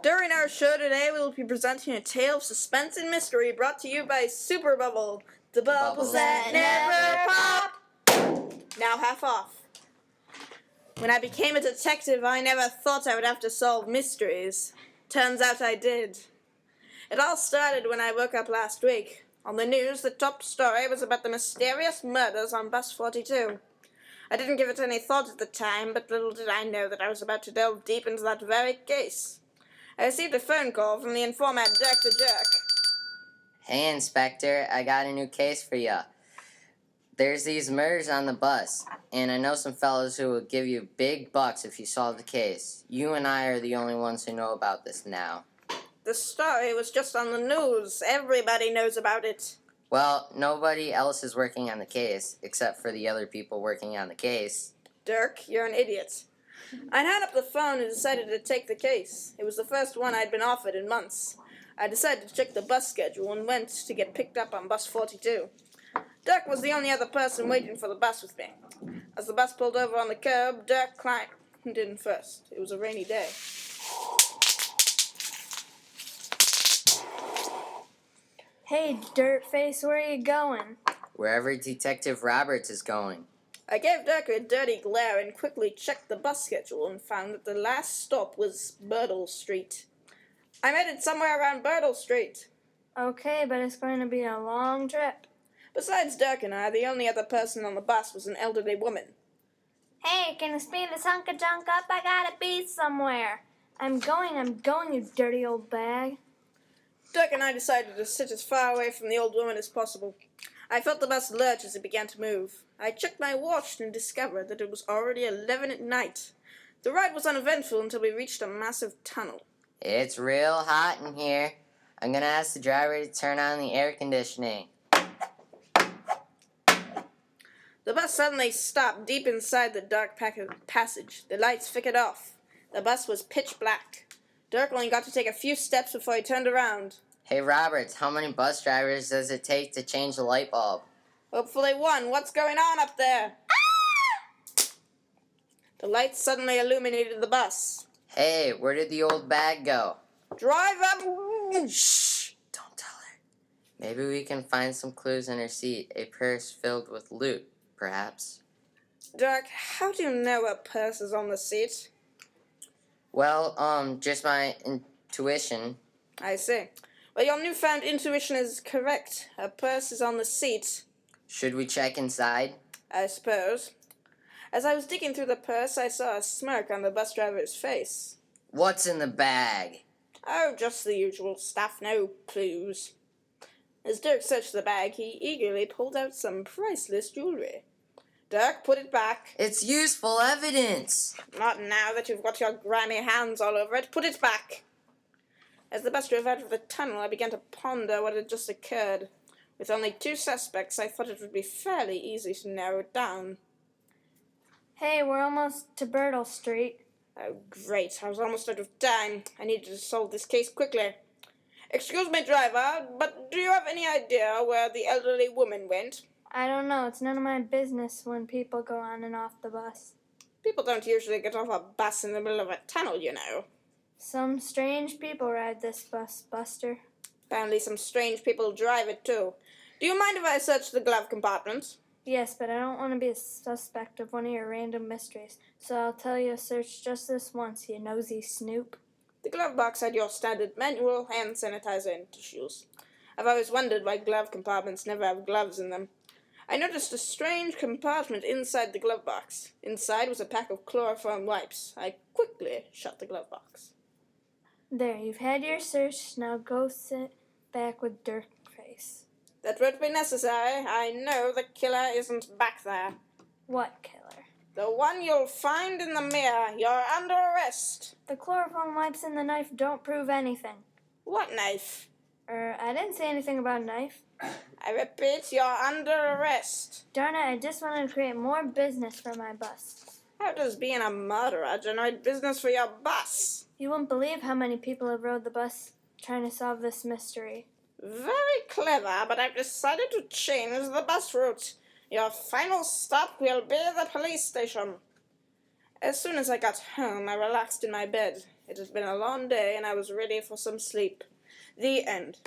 During our show today, we will be presenting a tale of suspense and mystery brought to you by Super Bubble, the bubbles that never pop. Now half off. When I became a detective, I never thought I would have to solve mysteries. Turns out I did. It all started when I woke up last week. On the news, the top story was about the mysterious murders on Bus 42. I didn't give it any thought at the time, but little did I know that I was about to delve deep into that very case. I received a phone call from the informant Dirk the Jerk. Hey, Inspector, I got a new case for ya. There's these murders on the bus, and I know some fellows who will give you big bucks if you solve the case. You and I are the only ones who know about this now. The story was just on the news. Everybody knows about it. Well, nobody else is working on the case, except for the other people working on the case. Dirk, you're an idiot. I hung up the phone and decided to take the case. It was the first one I'd been offered in months. I decided to check the bus schedule and went to get picked up on Bus 42. Dirk was the only other person waiting for the bus with me. As the bus pulled over on the curb, Dirk climbed in first. It was a rainy day. Hey, Dirtface, where are you going? Wherever Detective Roberts is going. I gave Dirk a dirty glare and quickly checked the bus schedule and found that the last stop was Byrtle Street. I'm headed somewhere around Byrtle Street. Okay, but it's going to be a long trip. Besides Dirk and I, the only other person on the bus was an elderly woman. Hey, can you speed this hunk of junk up? I gotta be somewhere. I'm going, you dirty old bag. Dirk and I decided to sit as far away from the old woman as possible. I felt the bus lurch as it began to move. I checked my watch and discovered that it was already 11 at night. The ride was uneventful until we reached a massive tunnel. It's real hot in here. I'm gonna ask the driver to turn on the air conditioning. The bus suddenly stopped deep inside the dark passage. The lights flickered off. The bus was pitch black. Dirk only got to take a few steps before he turned around. Hey, Roberts, how many bus drivers does it take to change a light bulb? Hopefully one. What's going on up there? Ah! The lights suddenly illuminated the bus. Hey, where did the old bag go? Drive up. Shh! Don't tell her. Maybe we can find some clues in her seat. A purse filled with loot, perhaps. Dirk, how do you know a purse is on the seat? Well, just my intuition. I see. Well, your newfound intuition is correct. A purse is on the seat. Should we check inside? I suppose. As I was digging through the purse, I saw a smirk on the bus driver's face. What's in the bag? Oh, just the usual stuff, no clues. As Dirk searched the bag, he eagerly pulled out some priceless jewelry. Dirk, put it back. It's useful evidence. Not now that you've got your grimy hands all over it. Put it back. As the bus drove out of the tunnel, I began to ponder what had just occurred. With only 2 suspects, I thought it would be fairly easy to narrow it down. Hey, we're almost to Byrtle Street. Oh, great. I was almost out of time. I needed to solve this case quickly. Excuse me, driver, but do you have any idea where the elderly woman went? I don't know. It's none of my business when people go on and off the bus. People don't usually get off a bus in the middle of a tunnel, you know. Some strange people ride this bus, Buster. Apparently some strange people drive it, too. Do you mind if I search the glove compartment? Yes, but I don't want to be a suspect of one of your random mysteries, so I'll tell you to search just this once, you nosy snoop. The glove box had your standard manual, hand sanitizer, and tissues. I've always wondered why glove compartments never have gloves in them. I noticed a strange compartment inside the glove box. Inside was a pack of chloroform wipes. I quickly shut the glove box. There, you've had your search. Now go sit back with Dirkface. That won't be necessary. I know the killer isn't back there. What killer? The one you'll find in the mirror. You're under arrest. The chloroform wipes and the knife don't prove anything. What knife? I didn't say anything about a knife. I repeat, you're under arrest. Darn it, I just wanted to create more business for my bus. How does being a murderer generate business for your bus? You won't believe how many people have rode the bus trying to solve this mystery. Very clever, but I've decided to change the bus route. Your final stop will be the police station. As soon as I got home, I relaxed in my bed. It had been a long day, and I was ready for some sleep. The end.